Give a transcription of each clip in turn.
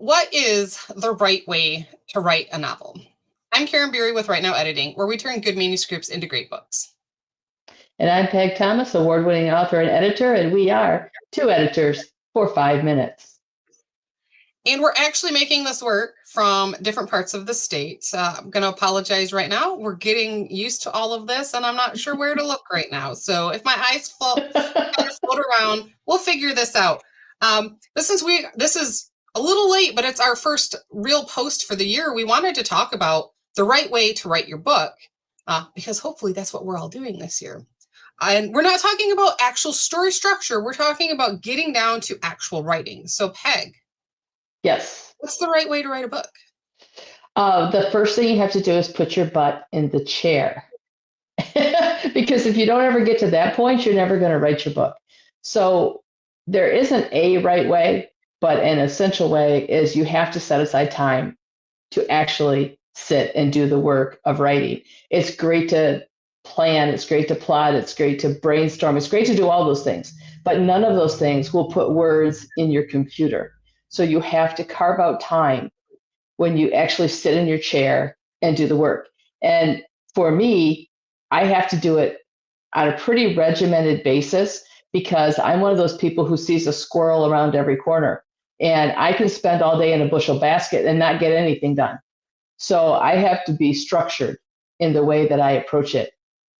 What is the right way to write a novel? I'm Karen Beery with Right Now Editing, where we turn good manuscripts into great books. And I'm Peg Thomas, award winning author and editor, and we are two editors for 5 minutes. And we're actually making this work from different parts of the state. I'm going to apologize right now. We're getting used to all of this, and I'm not sure where to look right now. So if my eyes float around, we'll figure this out. This is a little late, but it's our first real post for the year. We wanted to talk about the right way to write your book, because hopefully that's what we're all doing this year. And we're not talking about actual story structure. We're talking about getting down to actual writing. So, Peg, Yes. what's the right way to write a book? The first thing you have to do is put your butt in the chair. Because if you don't ever get to that point, you're never going to write your book. So there isn't a right way, but an essential way is you have to set aside time to actually sit and do the work of writing. It's great to plan, it's great to plot, it's great to brainstorm, it's great to do all those things, but none of those things will put words in your computer. So you have to carve out time when you actually sit in your chair and do the work. And for me, I have to do it on a pretty regimented basis because I'm one of those people who sees a squirrel around every corner. And I can spend all day in a bushel basket and not get anything done. So I have to be structured in the way that I approach it.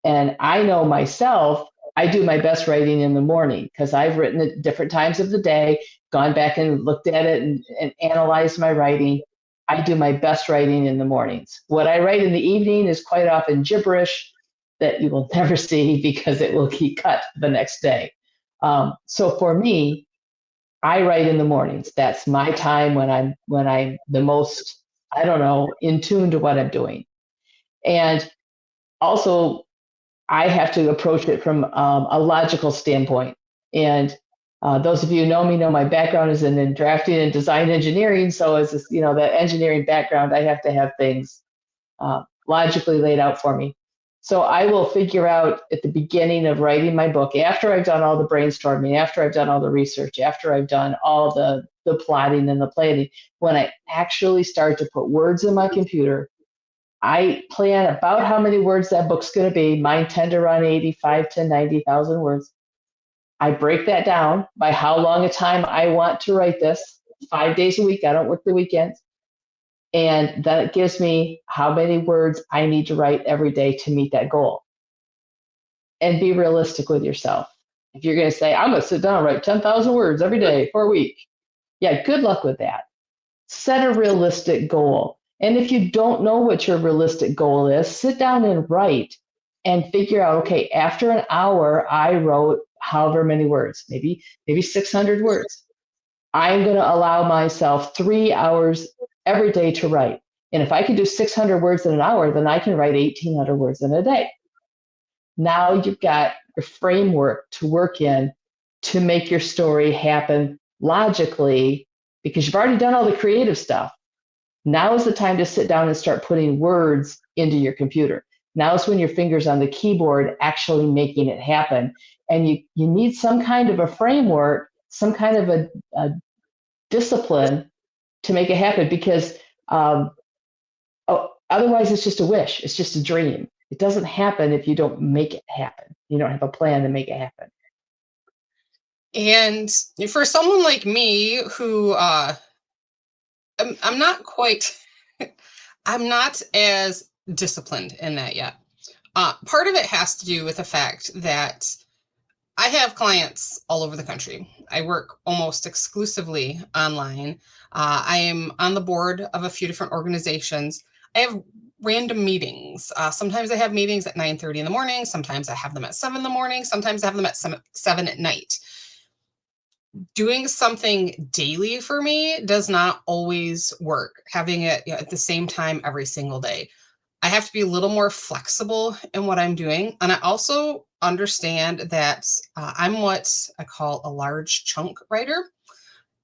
And I know myself, I do my best writing in the morning because I've written at different times of the day, gone back and looked at it and analyzed my writing. I do my best writing in the mornings. What I write in the evening is quite often gibberish that you will never see because it will be cut the next day. So for me, I write in the mornings. That's my time when I'm the most, I don't know, in tune to what I'm doing. And also, I have to approach it from a logical standpoint. And those of you who know me know my background is in drafting and design engineering. So as this, that engineering background, I have to have things logically laid out for me. So I will figure out at the beginning of writing my book, after I've done all the brainstorming, after I've done all the research, after I've done all the plotting and the planning, when I actually start to put words in my computer, I plan about how many words that book's going to be. Mine tend to run 85 to 90,000 words. I break that down by how long a time I want to write this. 5 days a week. I don't work the weekends. And then it gives me how many words I need to write every day to meet that goal. And be realistic with yourself. If you're going to say, I'm going to sit down and write 10,000 words every day for a week, yeah, good luck with that. Set a realistic goal. And if you don't know what your realistic goal is, sit down and write and figure out, okay, after an hour, I wrote however many words, maybe 600 words. I'm going to allow myself 3 hours every day to write. And if I can do 600 words in an hour, then I can write 1,800 words in a day. Now you've got a framework to work in to make your story happen logically because you've already done all the creative stuff. Now is the time to sit down and start putting words into your computer. Now is when your fingers on the keyboard actually making it happen. And you need some kind of a framework, some kind of a discipline to make it happen because otherwise it's just a wish. It's just a dream. It doesn't happen if you don't make it happen. You don't have a plan to make it happen. And for someone like me who I'm not quite, I'm not as disciplined in that yet. Part of it has to do with the fact that I have clients all over the country. I work almost exclusively online. I am on the board of a few different organizations. I have random meetings. Sometimes I have meetings at 9:30 in the morning. Sometimes I have them at 7 in the morning. Sometimes I have them at 7 at night. Doing something daily for me does not always work, having it at the same time every single day. I have to be a little more flexible in what I'm doing. And I also understand that I'm what I call a large chunk writer.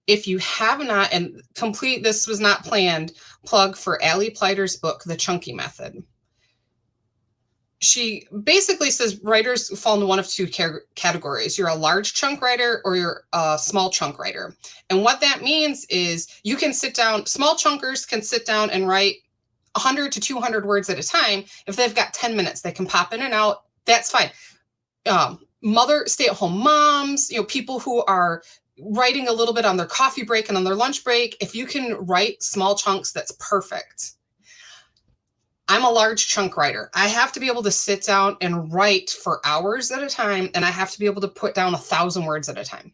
If you have not, and complete, this was not planned, plug for Allie Pleiter's book, The Chunky Method. she basically says writers fall into one of two categories. You're a large chunk writer or you're a small chunk writer. And what that means is you can sit down, small chunkers can sit down and write 100 to 200 words at a time. If they've got 10 minutes, they can pop in and out. That's fine. Stay-at-home moms, people who are writing a little bit on their coffee break and on their lunch break, if you can write small chunks, that's perfect. I'm a large chunk writer. I have to be able to sit down and write for hours at a time, and I have to be able to put down 1,000 words at a time.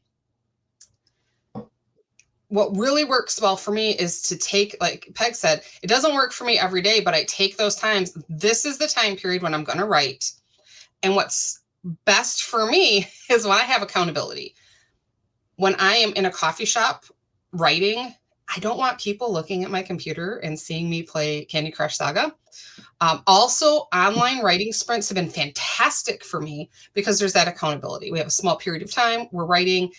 What really works well for me is to take, like Peg said, it doesn't work for me every day, but I take those times. This is the time period when I'm going to write. And what's best for me is when I have accountability. When I am in a coffee shop writing, I don't want people looking at my computer and seeing me play Candy Crush Saga. Also, online writing sprints have been fantastic for me because there's that accountability. We have a small period of time, we're writing,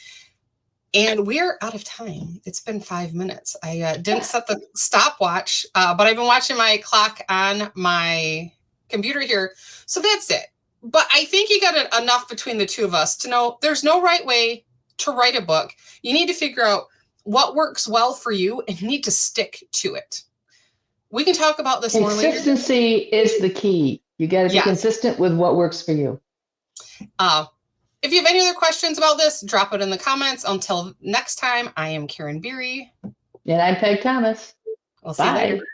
and we're out of time. It's been 5 minutes. I didn't set the stopwatch, but I've been watching my clock on my computer here. So that's it. But I think you got enough between the two of us to know there's no right way to write a book. You need to figure out what works well for you and you need to stick to it. We can talk about this more later. Consistency is the key. You got to be consistent with what works for you. If you have any other questions about this, drop it in the comments. Until next time, I am Karen Beery. And I'm Peg Thomas. We'll see you later.